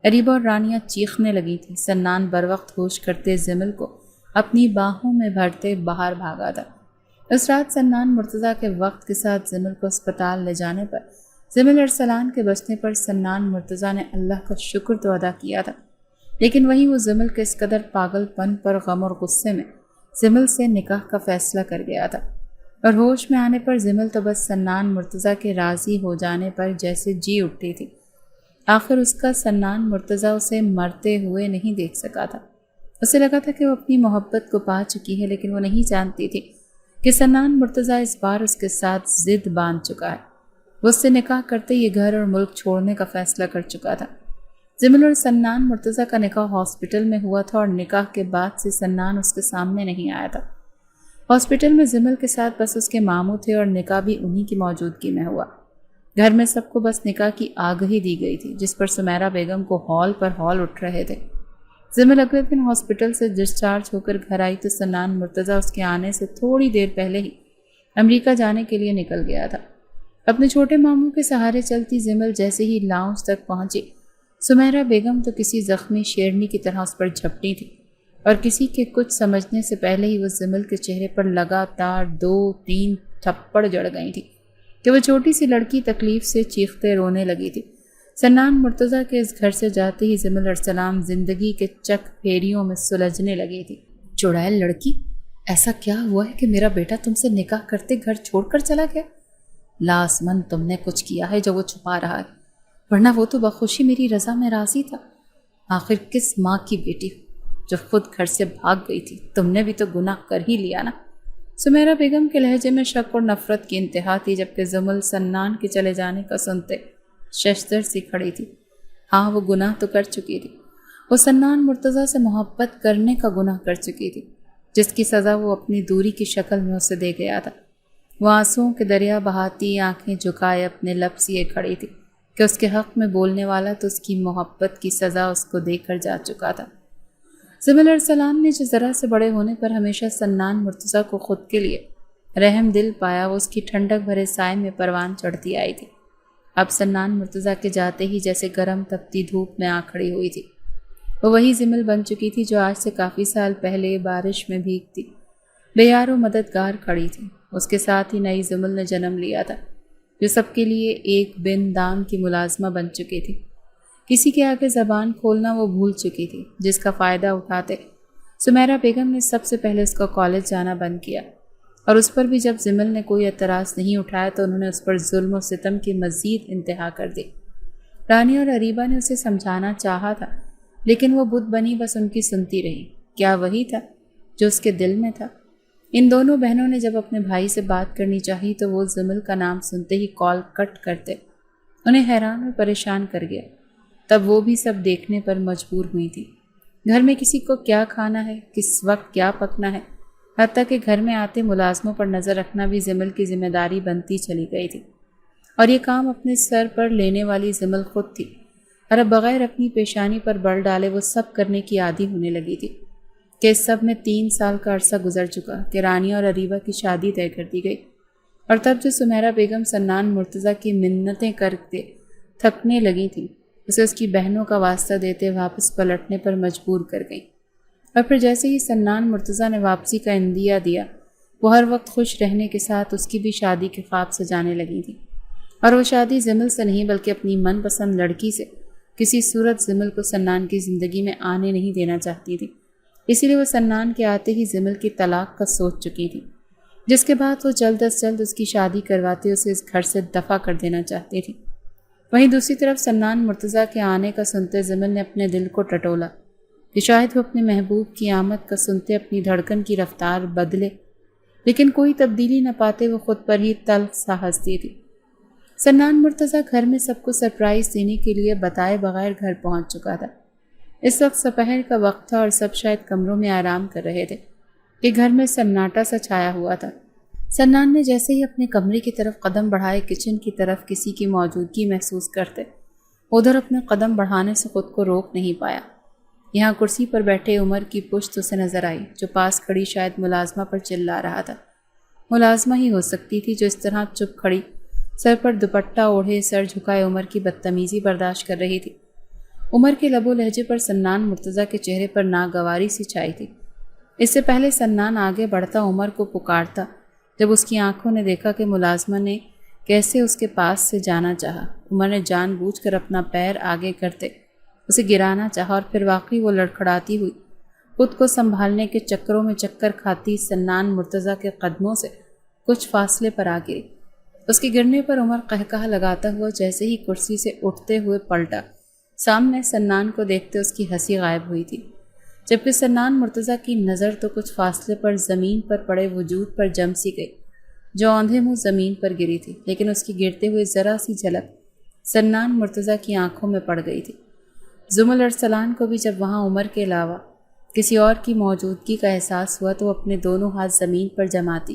اریبہ اور رانیہ چیخنے لگی تھی۔ سنان بروقت ہوش کرتے زمل کو اپنی باہوں میں بھرتے باہر بھاگا تھا۔ اس رات سنان مرتضیٰ کے وقت کے ساتھ زمل کو اسپتال لے جانے پر زمل ارسلان کے بچنے پر سنان مرتضیٰ نے اللہ کا شکر تو ادا کیا تھا، لیکن وہیں وہ زمل کے اس قدر پاگل پن پر غم اور غصے میں زمل سے نکاح کا فیصلہ کر گیا تھا، اور ہوش میں آنے پر زمل تو بس سنان مرتضیٰ کے راضی ہو جانے پر جیسے جی اٹھتی تھی۔ آخر اس کا سنان مرتضیٰ اسے مرتے ہوئے نہیں دیکھ سکا تھا۔ اسے لگا تھا کہ وہ اپنی محبت کو پا چکی ہے، لیکن وہ نہیں جانتی تھی کہ سنان مرتضیٰ اس بار اس کے ساتھ ضد باندھ چکا ہے۔ وہ اس سے نکاح کرتے یہ گھر اور ملک چھوڑنے کا فیصلہ کر چکا تھا۔ زمل اور سنان مرتضیٰ کا نکاح ہاسپٹل میں ہوا تھا، اور نکاح کے بعد سے سنان اس کے سامنے نہیں آیا تھا۔ ہاسپٹل میں زمل کے ساتھ بس اس کے ماموں تھے، اور نکاح بھی انہی کی موجودگی میں ہوا۔ گھر میں سب کو بس نکاح کی آگہی دی گئی تھی، جس پر سمیرہ بیگم کو ہال پر ہال اٹھ رہے تھے۔ زمل اگلے دن ہاسپٹل سے ڈسچارج ہو کر گھر آئی تو سنان مرتضیٰ اس کے آنے سے تھوڑی دیر پہلے ہی امریکہ جانے کے لیے نکل گیا تھا۔ اپنے چھوٹے ماموں کے سہارے چلتی زمل جیسے ہی لاؤنج تک پہنچی، سمیرہ بیگم تو کسی زخمی شیرنی کی طرح اس پر جھپٹی تھی، اور کسی کے کچھ سمجھنے سے پہلے ہی وہ زمل کے چہرے پر لگاتار 2-3 تھپڑ جڑ گئی تھی کہ وہ چھوٹی سی لڑکی تکلیف سے چیختے رونے لگی تھی۔ سنان مرتضیٰ کے اس گھر سے جاتے ہی زمل ارسلان زندگی کے چک پھیریوں میں سلجھنے لگی تھی۔ چڑیل لڑکی، ایسا کیا ہوا ہے کہ میرا بیٹا تم سے نکاح کرتے گھر چھوڑ کر چلا گیا؟ لازمن تم نے کچھ کیا ہے جو وہ چھپا رہا ہے، ورنہ وہ تو بخوشی میری رضا میں راضی تھا۔ آخر کس ماں کی بیٹی جو خود گھر سے بھاگ گئی تھی؟ تم نے بھی تو گناہ کر ہی لیا نا۔ سمیرہ بیگم کے لہجے میں شک اور نفرت کی انتہا تھی، جبکہ زمل سنان کے چلے جانے کا سنتے ششدر سی کھڑی تھی۔ ہاں، وہ گناہ تو کر چکی تھی۔ وہ سنان مرتضیٰ سے محبت کرنے کا گناہ کر چکی تھی، جس کی سزا وہ اپنی دوری کی شکل میں اسے دے گیا تھا۔ وہ آنسوؤں کے دریا بہاتی آنکھیں جھکائے اپنے لب لیے کھڑی تھی کہ اس کے حق میں بولنے والا تو اس کی محبت کی سزا اس کو دے کر جا چکا تھا۔ زمل ارسلان نے جو ذرا سے بڑے ہونے پر ہمیشہ سنان مرتضیٰ کو خود کے لیے رحم دل پایا، وہ اس کی ٹھنڈک بھرے سائے میں پروان چڑھتی آئی تھی۔ اب سنان مرتضیٰ کے جاتے ہی جیسے گرم تپتی دھوپ میں آ کھڑی ہوئی تھی۔ وہ وہی زمل بن چکی تھی جو آج سے کافی سال پہلے بارش میں بھیگتی بے یار و مددگار کھڑی تھی۔ اس کے ساتھ ہی نئی زمل نے جنم لیا تھا، جو سب کے لیے ایک بن دام کی ملازمہ بن چکی تھی۔ کسی کے آگے زبان کھولنا وہ بھول چکی تھی، جس کا فائدہ اٹھاتے سمیرہ بیگم نے سب سے پہلے اس کو کالج جانا بند کیا، اور اس پر بھی جب زمل نے کوئی اعتراض نہیں اٹھایا تو انہوں نے اس پر ظلم و ستم کی مزید انتہا کر دی۔ رانی اور اریبہ نے اسے سمجھانا چاہا تھا، لیکن وہ بت بنی بس ان کی سنتی رہی۔ کیا وہی تھا جو اس کے دل میں تھا؟ ان دونوں بہنوں نے جب اپنے بھائی سے بات کرنی چاہی تو وہ زمل کا نام سنتے ہی کال کٹ کرتے، انہیں حیران اور پریشان کر گیا۔ تب وہ بھی سب دیکھنے پر مجبور ہوئی تھی۔ گھر میں کسی کو کیا کھانا ہے، کس وقت کیا پکنا ہے، حتیٰ کہ گھر میں آتے ملازموں پر نظر رکھنا بھی زمل کی ذمہ داری بنتی چلی گئی تھی، اور یہ کام اپنے سر پر لینے والی زمل خود تھی، اور اب بغیر اپنی پیشانی پر بل ڈالے وہ سب کرنے کی عادی ہونے لگی تھی کہ اس سب میں 3 سال کا عرصہ گزر چکا کہ رانیہ اور اریبہ کی شادی طے کر دی گئی، اور تب جو سمیرہ بیگم سنان مرتضیٰ کی منتیں کرتے تھکنے لگی تھی، اسے اس کی بہنوں کا واسطہ دیتے واپس پلٹنے پر مجبور کر گئی۔ اور پھر جیسے ہی سنان مرتضیٰ نے واپسی کا عندیہ دیا، وہ ہر وقت خوش رہنے کے ساتھ اس کی بھی شادی کے خواب سجانے لگی تھی، اور وہ شادی زمل سے نہیں بلکہ اپنی من پسند لڑکی سے کسی صورت زمل کو سنان کی زندگی میں آنے نہیں دینا چاہتی تھی۔ اسی لیے وہ سنان کے آتے ہی زمل کی طلاق کا سوچ چکی تھی، جس کے بعد وہ جلد از جلد اس کی شادی کرواتے اسے اس گھر سے دفع کر دینا چاہتی تھی۔ وہیں دوسری طرف سنان مرتضیٰ کے آنے کا سنتے زمل نے اپنے دل کو ٹٹولا کہ شاید وہ اپنے محبوب کی آمد کا سنتے اپنی دھڑکن کی رفتار بدلے، لیکن کوئی تبدیلی نہ پاتے وہ خود پر ہی تلخ سا ہنستی تھی۔ سنان مرتضیٰ گھر میں سب کو سرپرائز دینے کے لیے بتائے بغیر گھر پہنچ چکا تھا۔ اس وقت سپہر کا وقت تھا اور سب شاید کمروں میں آرام کر رہے تھے کہ گھر میں سناٹا سا چھایا ہوا تھا۔ سنان نے جیسے ہی اپنے کمرے کی طرف قدم بڑھائے، کچن کی طرف کسی کی موجودگی محسوس کرتے ادھر اپنے قدم بڑھانے سے خود کو روک نہیں پایا۔ یہاں کرسی پر بیٹھے عمر کی پشت اسے نظر آئی، جو پاس کھڑی شاید ملازمہ پر چلا رہا تھا۔ ملازمہ ہی ہو سکتی تھی جو اس طرح چپ کھڑی، سر پر دوپٹہ اوڑھے، سر جھکائے عمر کی بدتمیزی برداشت کر رہی تھی۔ عمر کے لب و لہجے پر سنان مرتضیٰ کے چہرے پر ناگواری سی چھائی تھی۔ اس سے پہلے سنان آگے بڑھتا عمر کو پکارتا، جب اس کی آنکھوں نے دیکھا کہ ملازمہ نے کیسے اس کے پاس سے جانا چاہا، عمر نے جان بوجھ کر اپنا پیر آگے کرتے اسے گرانا چاہا، اور پھر واقعی وہ لڑکھڑاتی ہوئی خود کو سنبھالنے کے چکروں میں چکر کھاتی سنان مرتضیٰ کے قدموں سے کچھ فاصلے پر آ گئی۔ اس کے گرنے پر عمر قہقہہ لگاتا ہوا جیسے ہی کرسی سے اٹھتے ہوئے پلٹا، سامنے سنان کو دیکھتے اس کی ہنسی غائب ہوئی تھی، جبکہ سنان مرتضیٰ کی نظر تو کچھ فاصلے پر زمین پر پڑے وجود پر جم سی گئی، جو اوندھے منہ زمین پر گری تھی، لیکن اس کی گرتے ہوئے ذرا سی جھلک سنان مرتضیٰ کی آنکھوں میں پڑ گئی تھی۔ زمل ارسلان کو بھی جب وہاں عمر کے علاوہ کسی اور کی موجودگی کا احساس ہوا تو وہ اپنے دونوں ہاتھ زمین پر جماتی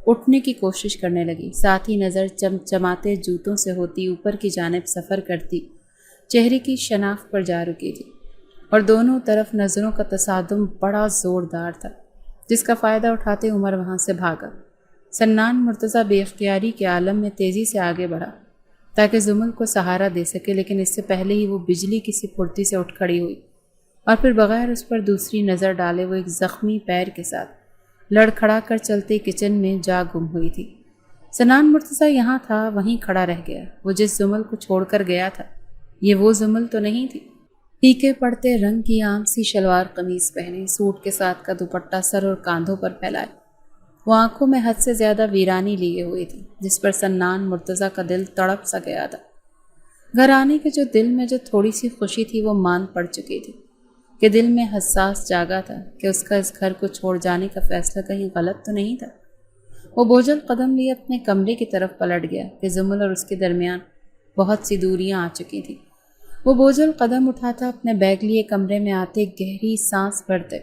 اٹھنے کی کوشش کرنے لگی، ساتھ ہی نظر چمچماتے جوتوں سے ہوتی اوپر کی جانب سفر کرتی چہرے کی شناخت پر جا رکی تھی، اور دونوں طرف نظروں کا تصادم بڑا زوردار تھا، جس کا فائدہ اٹھاتے عمر وہاں سے بھاگا۔ سنان مرتضیٰ بے اختیاری کے عالم میں تیزی سے آگے بڑھا تاکہ زمل کو سہارا دے سکے، لیکن اس سے پہلے ہی وہ بجلی کی سی پھرتی سے اٹھ کھڑی ہوئی، اور پھر بغیر اس پر دوسری نظر ڈالے وہ ایک زخمی پیر کے ساتھ لڑکھڑا کر چلتے کچن میں جا گم ہوئی تھی۔ سنان مرتضیٰ یہاں تھا، وہیں کھڑا رہ گیا، وہ جس زمل کو چھوڑ کر گیا تھا یہ وہ زمل تو نہیں تھی۔ پھیکے پڑتے رنگ کی عام سی شلوار قمیص پہنے، سوٹ کے ساتھ کا دوپٹہ سر اور کاندھوں پر پھیلائے، وہ آنکھوں میں حد سے زیادہ ویرانی لیے ہوئی تھی، جس پر سنان مرتضیٰ کا دل تڑپ سا گیا تھا۔ گھر آنے کے دل میں جو تھوڑی سی خوشی تھی وہ مان پڑ چکی تھی، کہ دل میں حساس جاگا تھا کہ اس کا اس گھر کو چھوڑ جانے کا فیصلہ کہیں غلط تو نہیں تھا۔ وہ بوجھل قدم لیے اپنے کمرے کی طرف پلٹ گیا کہ زمل اور اس کے درمیان بہت سی دوریاں آ چکی تھیں۔ وہ بوجھل قدم اٹھاتا اپنے بیگ لیے کمرے میں آتے گہری سانس بھرتے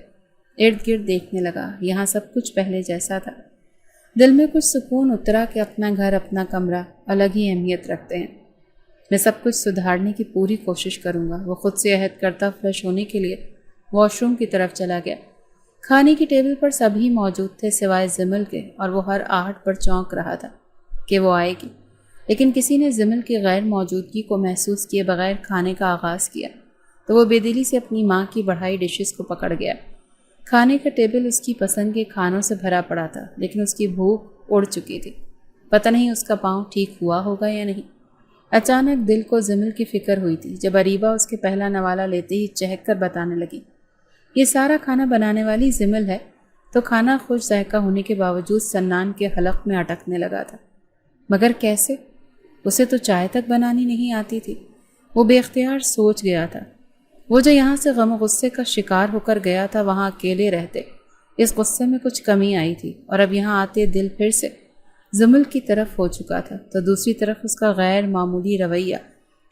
ارد گرد دیکھنے لگا، یہاں سب کچھ پہلے جیسا تھا۔ دل میں کچھ سکون اترا کہ اپنا گھر اپنا کمرہ الگ ہی اہمیت رکھتے ہیں۔ میں سب کچھ سدھارنے کی پوری کوشش کروں گا، وہ خود سے عہد کرتا فریش ہونے کے لیے واش روم کی طرف چلا گیا۔ کھانے کی ٹیبل پر سبھی موجود تھے سوائے زمل کے، اور وہ ہر آہٹ پر چونک رہا تھا کہ وہ آئے گی، لیکن کسی نے زمل کی غیر موجودگی کو محسوس کیے بغیر کھانے کا آغاز کیا تو وہ بے دلی سے اپنی ماں کی بڑھائی ڈشز کو پکڑ گیا۔ کھانے کا ٹیبل اس کی پسند کے کھانوں سے بھرا پڑا تھا، لیکن اس کی بھوک اڑ چکی تھی، پتہ نہیں اس کا پاؤں ٹھیک ہوا ہوگا یا نہیں۔ اچانک دل کو زمل کی فکر ہوئی تھی، جب اریبہ اس کے پہلا نوالہ لیتے ہی چہک کر بتانے لگی، یہ سارا کھانا بنانے والی زمل ہے، تو کھانا خوش ذائقہ ہونے کے باوجود سنان کے حلق میں اٹکنے لگا تھا۔ مگر کیسے؟ اسے تو چائے تک بنانی نہیں آتی تھی۔ وہ بے اختیار سوچ گیا تھا، وہ جو یہاں سے غم و غصے کا شکار ہو کر گیا تھا وہاں اکیلے رہتے اس غصے میں کچھ کمی آئی تھی، اور اب یہاں آتے دل پھر سے زمل کی طرف ہو چکا تھا، تو دوسری طرف اس کا غیر معمولی رویہ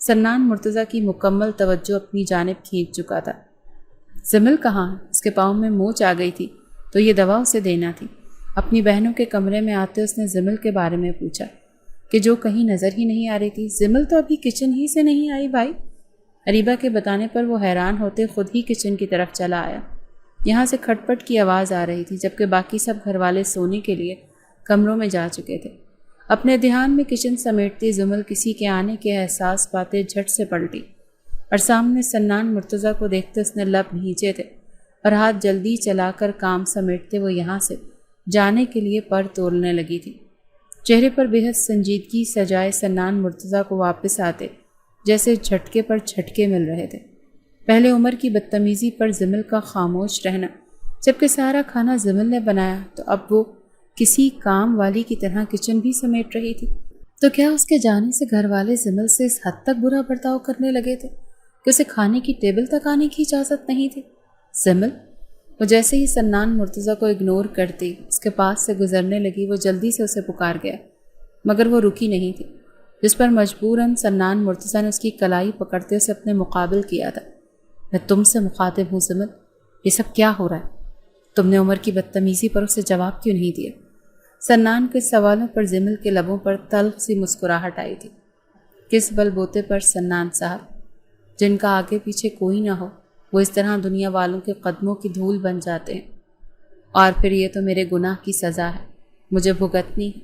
سنان مرتضیٰ کی مکمل توجہ اپنی جانب کھینچ چکا تھا۔ زمل کہاں؟ اس کے پاؤں میں موچ آ گئی تھی تو یہ دوا اسے دینا تھی۔ اپنی بہنوں کے کمرے میں آتے اس نے زمل کے بارے میں پوچھا کہ جو کہیں نظر ہی نہیں آ رہی تھی۔ زمل تو ابھی کچن ہی سے نہیں آئی بھائی۔ اریبہ کے بتانے پر وہ حیران ہوتے خود ہی کچن کی طرف چلا آیا۔ یہاں سے کھٹ پٹ کی آواز آ رہی تھی، جبکہ باقی سب گھر والے سونے کے لیے کمروں میں جا چکے تھے۔ اپنے دھیان میں کچن سمیٹتی زمل کسی کے آنے کے احساس پاتے جھٹ سے پلٹی، اور سامنے سنان مرتضیٰ کو دیکھتے اس نے لب بھینچے تھے اور ہاتھ جلدی چلا کر کام سمیٹتے وہ یہاں سے جانے کے لیے پر تولنے لگی تھی۔ چہرے پر بے حد سنجیدگی سجائے سنان مرتضیٰ کو واپس آتے جیسے جھٹکے پر جھٹکے مل رہے تھے۔ پہلے عمر کی بدتمیزی پر زمل کا خاموش رہنا، جبکہ سارا کھانا زمل نے بنایا، تو اب وہ کسی کام والی کی طرح کچن بھی سمیٹ رہی تھی۔ تو کیا اس کے جانے سے گھر والے زمل سے اس حد تک برا برتاؤ کرنے لگے تھے کہ اسے کھانے کی ٹیبل تک آنے کی اجازت نہیں تھی؟ زمل، وہ جیسے ہی سنان مرتضیٰ کو اگنور کرتی اس کے پاس سے گزرنے لگی، وہ جلدی سے اسے پکار گیا، مگر وہ رکی نہیں تھی، جس پر مجبوراً سنان مرتضیٰ نے اس کی کلائی پکڑتے اسے اپنے مقابل کیا تھا۔ میں تم سے مخاطب ہوں زمل، یہ سب کیا ہو رہا ہے؟ تم نے عمر کی بدتمیزی پر اسے جواب کیوں نہیں دیا؟ سنان کے سوالوں پر جمل کے لبوں پر تلخ سی مسکراہٹ آئی تھی۔ کس بل بوتے پر سنان صاحب، جن کا آگے پیچھے کوئی نہ ہو، وہ اس طرح دنیا والوں کے قدموں کی دھول بن جاتے ہیں؟ اور پھر یہ تو میرے گناہ کی سزا ہے، مجھے بھگتنی ہے۔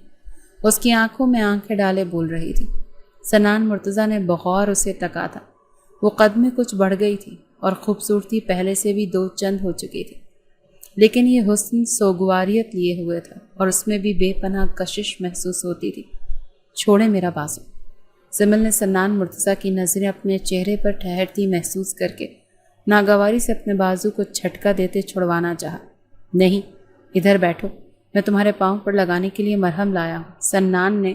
اس کی آنکھوں میں آنکھیں ڈالے بول رہی تھی۔ سنان مرتضیٰ نے بغور اسے تکا تھا۔ وہ قد میں کچھ بڑھ گئی تھی اور خوبصورتی پہلے سے بھی دو چند ہو چکی تھی، لیکن یہ حسن سوگواریت لیے ہوئے تھا اور اس میں بھی بے پناہ کشش محسوس ہوتی تھی۔ چھوڑے میرا بازو۔ جمل نے سنان مرتضیٰ کی نظریں اپنے چہرے پر ٹھہرتی محسوس کر کے ناگواری سے اپنے بازو کو جھٹکا دیتے چھڑوانا چاہا۔ نہیں، ادھر بیٹھو، میں تمہارے پاؤں پر لگانے کے لیے مرہم لایا ہوں۔ سنان نے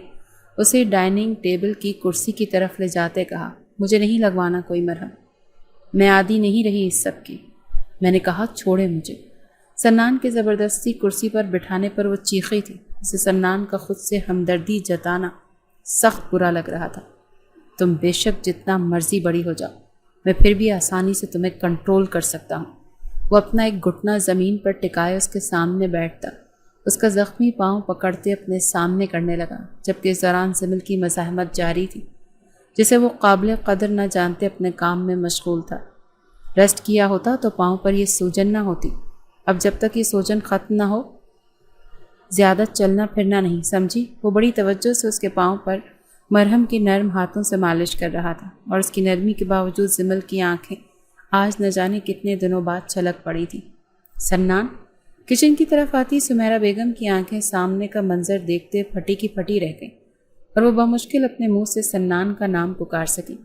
اسے ڈائننگ ٹیبل کی کرسی کی طرف لے جاتے کہا۔ مجھے نہیں لگوانا کوئی مرہم، میں عادی نہیں رہی اس سب کی۔ میں نے کہا چھوڑے مجھے۔ سنان کے زبردستی کرسی پر بٹھانے پر وہ چیخی تھی۔ اسے سنان کا خود سے ہمدردی جتانا سخت برا لگ رہا تھا۔ تم بے شک جتنا مرضی بڑی ہو جاؤ، میں پھر بھی آسانی سے تمہیں کنٹرول کر سکتا ہوں۔ وہ اپنا ایک گھٹنا زمین پر ٹکائے اس کے سامنے بیٹھتا، اس کا زخمی پاؤں پکڑتے اپنے سامنے کرنے لگا، جبکہ اس دوران جمل کی مزاحمت جاری تھی، جسے وہ قابل قدر نہ جانتے اپنے کام میں مشغول تھا۔ ریسٹ کیا ہوتا تو پاؤں پر یہ سوجن نہ ہوتی۔ اب جب تک یہ سوجن ختم نہ ہو زیادہ چلنا پھرنا نہیں، سمجھی؟ وہ بڑی توجہ سے اس کے پاؤں پر مرہم کی نرم ہاتھوں سے مالش کر رہا تھا، اور اس کی نرمی کے باوجود جمل کی آنکھیں آج نہ جانے کتنے دنوں بعد چھلک پڑی تھی۔ سنان کچن کی طرف آتی سمیرہ بیگم کی آنکھیں سامنے کا منظر دیکھتے پھٹی کی پھٹی رہ گئیں، اور وہ بمشکل اپنے منہ سے سنان کا نام پکار سکی،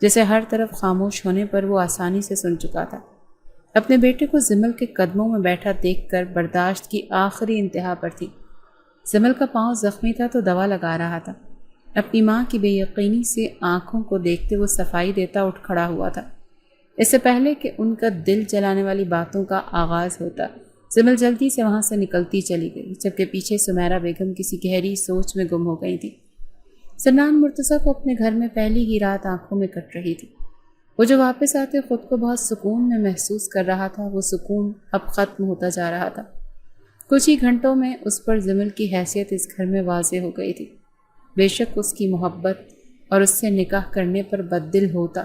جسے ہر طرف خاموش ہونے پر وہ آسانی سے سن چکا تھا۔ اپنے بیٹے کو جمل کے قدموں میں بیٹھا دیکھ کر برداشت کی آخری انتہا پر تھی۔ جمل کا پاؤں زخمی تھا تو دوا لگا رہا تھا۔ اپنی ماں کی بے یقینی سے آنکھوں کو دیکھتے وہ صفائی دیتا اٹھ کھڑا ہوا تھا۔ اس سے پہلے کہ ان کا دل جلانے والی باتوں کا آغاز ہوتا، جمل جلدی سے وہاں سے نکلتی چلی گئی، جبکہ پیچھے سمیرہ بیگم کسی گہری سوچ میں گم ہو گئی تھی۔ سنان مرتضیٰ کو اپنے گھر میں پہلی ہی رات آنکھوں میں کٹ رہی تھی۔ وہ جو واپس آتے خود کو بہت سکون میں محسوس کر رہا تھا، وہ سکون اب ختم ہوتا جا رہا تھا۔ کچھ ہی گھنٹوں میں اس پر جمل کی حیثیت اس گھر میں واضح ہو گئی تھی۔ بے شک اس کی محبت اور اس سے نکاح کرنے پر بددل ہوتا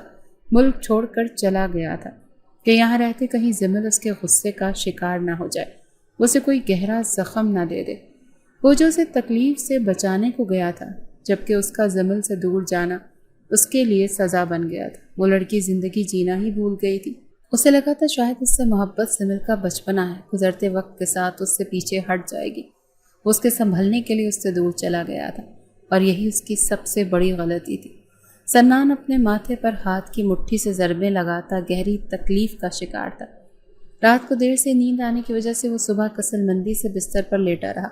ملک چھوڑ کر چلا گیا تھا کہ یہاں رہتے کہیں جمل اس کے غصے کا شکار نہ ہو جائے، اسے کوئی گہرا زخم نہ دے دے۔ وہ جو اسے تکلیف سے بچانے کو گیا تھا، جبکہ اس کا جمل سے دور جانا اس کے لیے سزا بن گیا تھا۔ وہ لڑکی زندگی جینا ہی بھول گئی تھی۔ اسے لگا تھا شاید اس سے محبت جمل کا بچپنا ہے، گزرتے وقت کے ساتھ اس سے پیچھے ہٹ جائے گی۔ وہ اس کے سنبھلنے کے لیے اس سے دور چلا گیا تھا، اور یہی اس کی سب سے بڑی غلطی تھی۔ سنان اپنے ماتھے پر ہاتھ کی مٹھی سے ضربیں لگاتا گہری تکلیف کا شکار تھا۔ رات کو دیر سے نیند آنے کی وجہ سے وہ صبح کسل مندی سے بستر پر لیٹا رہا،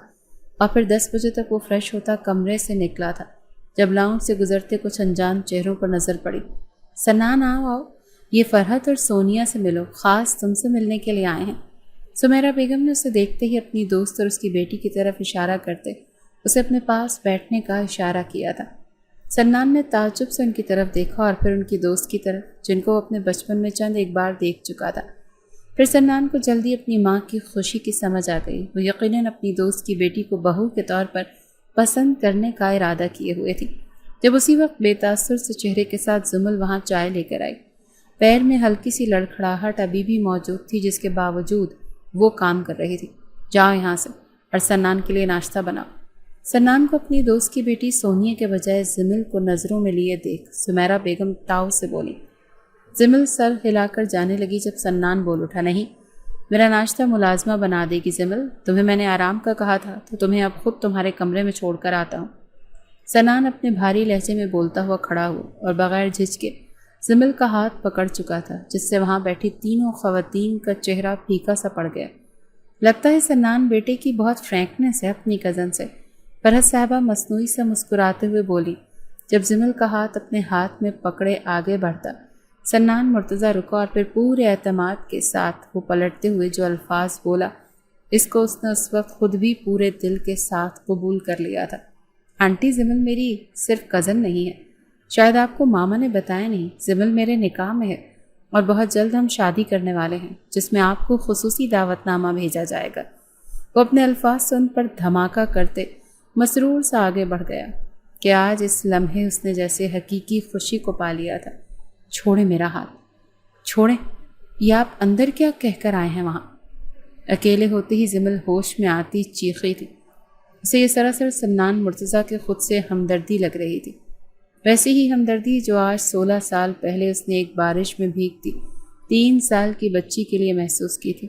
اور پھر 10 بجے تک وہ فریش ہوتا کمرے سے نکلا تھا، جب لاؤنج سے گزرتے کچھ انجان چہروں پر نظر پڑی۔ سنان آؤ، یہ فرحت اور سونیا سے ملو، خاص تم سے ملنے کے لیے آئے ہیں۔ سمیرہ بیگم نے اسے دیکھتے ہی اپنی دوست اور اس کی بیٹی کی طرف اشارہ کرتے اسے اپنے پاس بیٹھنے کا اشارہ کیا تھا۔ سنان نے تعجب سے ان کی طرف دیکھا اور پھر ان کی دوست کی طرف، جن کو وہ اپنے بچپن میں چند ایک بار دیکھ چکا تھا۔ پھر سنان کو جلدی اپنی ماں کی خوشی کی سمجھ آ گئی۔ وہ یقیناً اپنی دوست کی بیٹی کو بہو کے طور پر پسند کرنے کا ارادہ کیے ہوئے تھی، جب اسی وقت بے تاثر سے چہرے کے ساتھ جمل وہاں چائے لے کر آئی۔ پیر میں ہلکی سی لڑکھڑاہٹ ابھی بھی موجود تھی، جس کے باوجود وہ کام کر رہی تھی۔ جاؤ یہاں سے اور سنان کے لیے ناشتہ بناؤ۔ سنان کو اپنی دوست کی بیٹی سونیا کے بجائے جمل کو نظروں میں لیے دیکھ سمیرہ بیگم تاؤ سے بولی۔ جمل سر ہلا کر جانے لگی جب سنان بول اٹھا، نہیں، میرا ناشتہ ملازمہ بنا دے گی جمل، تمہیں میں نے آرام کا کہا تھا تو تمہیں اب خود تمہارے کمرے میں چھوڑ کر آتا ہوں۔ سنان اپنے بھاری لہجے میں بولتا ہوا کھڑا ہوا اور بغیر جھجکے جمل کا ہاتھ پکڑ چکا تھا، جس سے وہاں بیٹھی تینوں خواتین کا چہرہ پھیکا سا پڑ گیا۔ لگتا ہے سنان بیٹے کی بہت فرینکنس ہے اپنی کزن سے، فرحت صاحبہ مصنوعی سے مسکراتے ہوئے بولی۔ جب جمل کا ہاتھ اپنے ہاتھ میں پکڑے آگے بڑھتا، سنان مرتضیٰ رکا اور پھر پورے اعتماد کے ساتھ وہ پلٹتے ہوئے جو الفاظ بولا، اس کو اس نے اس وقت خود بھی پورے دل کے ساتھ قبول کر لیا تھا۔ آنٹی، جمل میری صرف کزن نہیں ہے، شاید آپ کو ماما نے بتایا نہیں، جمل میرے نکاح میں ہے اور بہت جلد ہم شادی کرنے والے ہیں، جس میں آپ کو خصوصی دعوت نامہ بھیجا جائے گا۔ وہ اپنے الفاظ سے ان پر دھماکہ کرتے مسرور سا آگے بڑھ گیا کہ آج اس لمحے اس نے جیسے حقیقی خوشی کو پا لیا تھا۔ چھوڑیں میرا ہاتھ، چھوڑیں، یہ آپ اندر کیا کہہ کر آئے ہیں وہاں؟ اکیلے ہوتے ہی زمل ہوش میں آتی چیخی تھی۔ اسے یہ سراسر سنان مرتضیٰ کے خود سے ہمدردی لگ رہی تھی، ویسے ہی ہمدردی جو آج 16 سال پہلے اس نے ایک بارش میں بھیگتی 3 سال کی بچی کے لیے محسوس کی تھی۔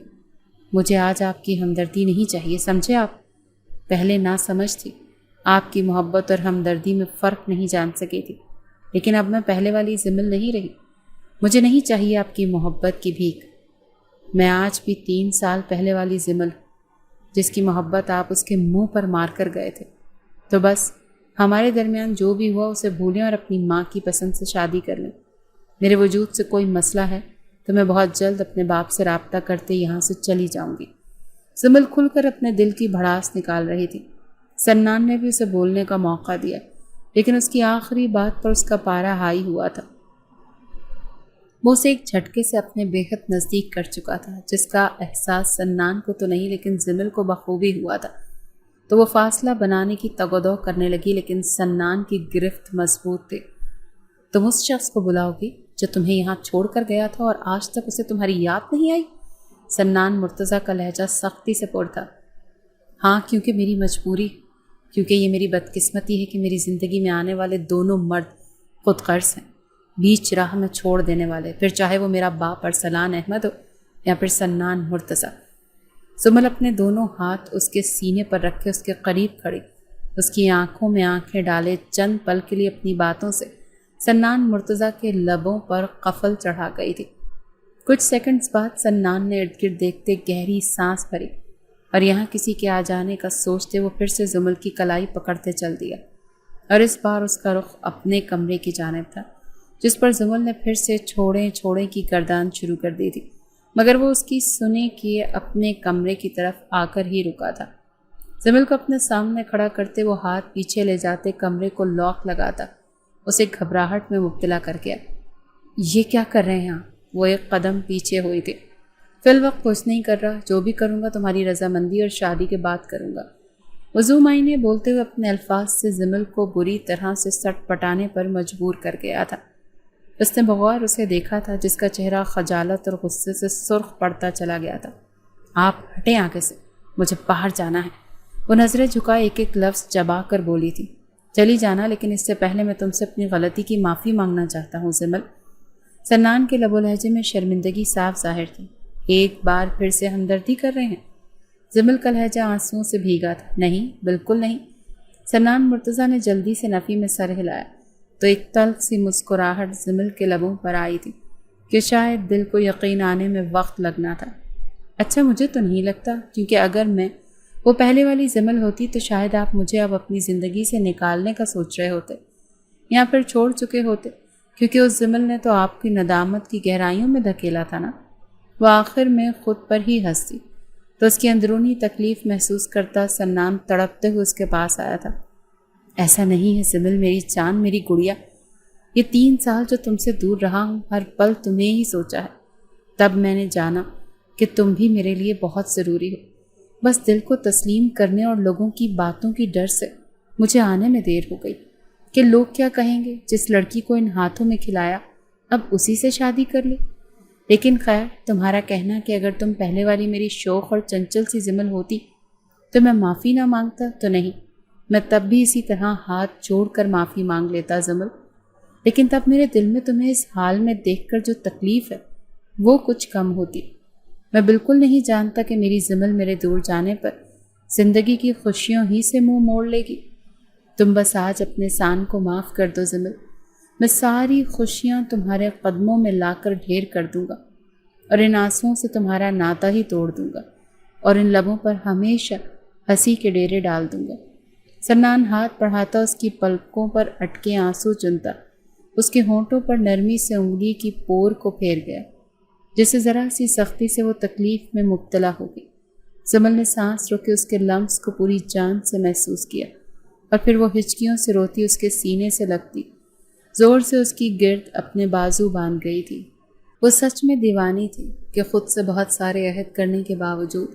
مجھے آج آپ کی ہمدردی نہیں چاہیے، سمجھے آپ؟ پہلے نہ سمجھ تھی، آپ کی محبت اور ہمدردی میں فرق نہیں جان سکی تھی، لیکن اب میں پہلے والی زمل نہیں رہی۔ مجھے نہیں چاہیے آپ کی محبت کی بھیک۔ میں آج بھی 3 سال پہلے والی زمل ہوں، جس کی محبت آپ اس کے منہ پر مار کر گئے تھے۔ تو بس ہمارے درمیان جو بھی ہوا اسے بھولیں اور اپنی ماں کی پسند سے شادی کر لیں۔ میرے وجود سے کوئی مسئلہ ہے تو میں بہت جلد اپنے باپ سے رابطہ کرتے یہاں سے چلی جاؤں گی۔ زمل کھل کر اپنے دل کی بھڑاس نکال رہی تھی۔ سنان نے بھی اسے بولنے کا موقع دیا، لیکن اس کی آخری بات پر اس کا پارا ہائی ہوا تھا۔ وہ اسے ایک جھٹکے سے اپنے بے حد نزدیک کر چکا تھا، جس کا احساس سنان کو تو نہیں لیکن زمل کو بخوبی ہوا تھا۔ تو وہ فاصلہ بنانے کی تگودو کرنے لگی، لیکن سنان کی گرفت مضبوط تھی۔ تم اس شخص کو بلاؤ گی جو تمہیں یہاں چھوڑ کر گیا تھا اور آج تک اسے تمہاری یاد نہیں آئی؟ سنان مرتضیٰ کا لہجہ سختی سے پر تھا۔ ہاں، کیونکہ میری مجبوری، کیونکہ یہ میری بدقسمتی ہے کہ میری زندگی میں آنے والے دونوں مرد خود غرض ہیں، بیچ راہ میں چھوڑ دینے والے، پھر چاہے وہ میرا باپ ارسلان احمد ہو یا پھر سنان مرتضیٰ۔ زمل اپنے دونوں ہاتھ اس کے سینے پر رکھے اس کے قریب کھڑی، اس کی آنکھوں میں آنکھیں ڈالے چند پل کے لیے اپنی باتوں سے سنان مرتضیٰ کے لبوں پر قفل چڑھا گئی تھی۔ کچھ سیکنڈز بعد سنان نے ارد گرد دیکھتے گہری سانس بھری، اور یہاں کسی کے آ جانے کا سوچتے وہ پھر سے زمل کی کلائی پکڑتے چل دیا، اور اس بار اس کا رخ اپنے کمرے کی جانب تھا، جس پر زمل نے پھر سے چھوڑیں چھوڑیں کی گردان شروع کر دی تھی، مگر وہ اس کی سنے کیے اپنے کمرے کی طرف آ کر ہی رکا تھا۔ زمل کو اپنے سامنے کھڑا کرتے وہ ہاتھ پیچھے لے جاتے کمرے کو لاک لگاتا اسے گھبراہٹ میں مبتلا کر گیا۔ یہ کیا کر رہے ہیں آپ؟ وہ ایک قدم پیچھے ہوئی تھی۔ فی الوقت کچھ نہیں کر رہا، جو بھی کروں گا تمہاری رضامندی اور شادی کے بعد کروں گا۔ وضو معنی بولتے ہوئے اپنے الفاظ سے زمل کو بری طرح سے سٹ پٹانے پر مجبور کر گیا تھا۔ اس نے بغور اسے دیکھا تھا، جس کا چہرہ خجالت اور غصے سے سرخ پڑتا چلا گیا تھا۔ آپ ہٹیں آگے سے، مجھے باہر جانا ہے۔ وہ نظریں جھکا ایک ایک لفظ چبا کر بولی تھی۔ چلی جانا، لیکن اس سے پہلے میں تم سے اپنی غلطی کی معافی مانگنا چاہتا ہوں زمل۔ سنان کے لب و لہجے میں شرمندگی صاف ظاہر تھی۔ ایک بار پھر سے ہمدردی کر رہے ہیں؟ زمل کا لہجہ آنسوؤں سے بھیگا تھا۔ نہیں، بالکل نہیں۔ سنان مرتضیٰ نے جلدی سے نفی میں سر ہلایا تو ایک تلخ سی مسکراہٹ زمل کے لبوں پر آئی تھی کہ شاید دل کو یقین آنے میں وقت لگنا تھا۔ اچھا، مجھے تو نہیں لگتا، کیونکہ اگر میں وہ پہلے والی زمل ہوتی تو شاید آپ مجھے اب اپنی زندگی سے نکالنے کا سوچ رہے ہوتے یا پھر چھوڑ چکے ہوتے، کیونکہ اس زمل نے تو آپ کی ندامت کی گہرائیوں میں دھکیلا تھا نا۔ وہ آخر میں خود پر ہی ہنسی تو اس کی اندرونی تکلیف محسوس کرتا سنان تڑپتے ہوئے اس کے پاس آیا تھا۔ ایسا نہیں ہے زمل، میری جان، میری گڑیا، یہ 3 سال جو تم سے دور رہا ہوں، ہر پل تمہیں ہی سوچا ہے۔ تب میں نے جانا کہ تم بھی میرے لیے بہت ضروری ہو۔ بس دل کو تسلیم کرنے اور لوگوں کی باتوں کی ڈر سے مجھے آنے میں دیر ہو گئی کہ لوگ کیا کہیں گے۔ جس لڑکی کو ان ہاتھوں میں کھلایا اب اسی سے شادی کر لی۔ لیکن خیر، تمہارا کہنا کہ اگر تم پہلے والی میری شوخ اور چنچل سی زمل ہوتی تو میں معافی نہ مانگتا، تو نہیں، میں تب بھی اسی طرح ہاتھ جوڑ کر معافی مانگ لیتا زمل۔ لیکن تب میرے دل میں تمہیں اس حال میں دیکھ کر جو تکلیف ہے وہ کچھ کم ہوتی۔ میں بالکل نہیں جانتا کہ میری زمل میرے دور جانے پر زندگی کی خوشیوں ہی سے منہ موڑ لے گی۔ تم بس آج اپنے سان کو معاف کر دو زمل، میں ساری خوشیاں تمہارے قدموں میں لا کر ڈھیر کر دوں گا، اور ان آنسوؤں سے تمہارا ناتا ہی توڑ دوں گا، اور ان لبوں پر ہمیشہ ہنسی کے ڈیرے ڈال دوں گا۔ سنان ہاتھ بڑھاتا اس کی پلکوں پر اٹکے آنسو چنتا، اس کے ہونٹوں پر نرمی سے انگلی کی پور کو پھیر گیا، جسے ذرا سی سختی سے وہ تکلیف میں مبتلا ہو گئی۔ زمل نے سانس روکے اس کے لمس کو پوری جان سے محسوس کیا، اور پھر وہ ہچکیوں سے روتی اس کے سینے سے لگتی زور سے اس کی گرد اپنے بازو باندھ گئی تھی۔ وہ سچ میں دیوانی تھی کہ خود سے بہت سارے عہد کرنے کے باوجود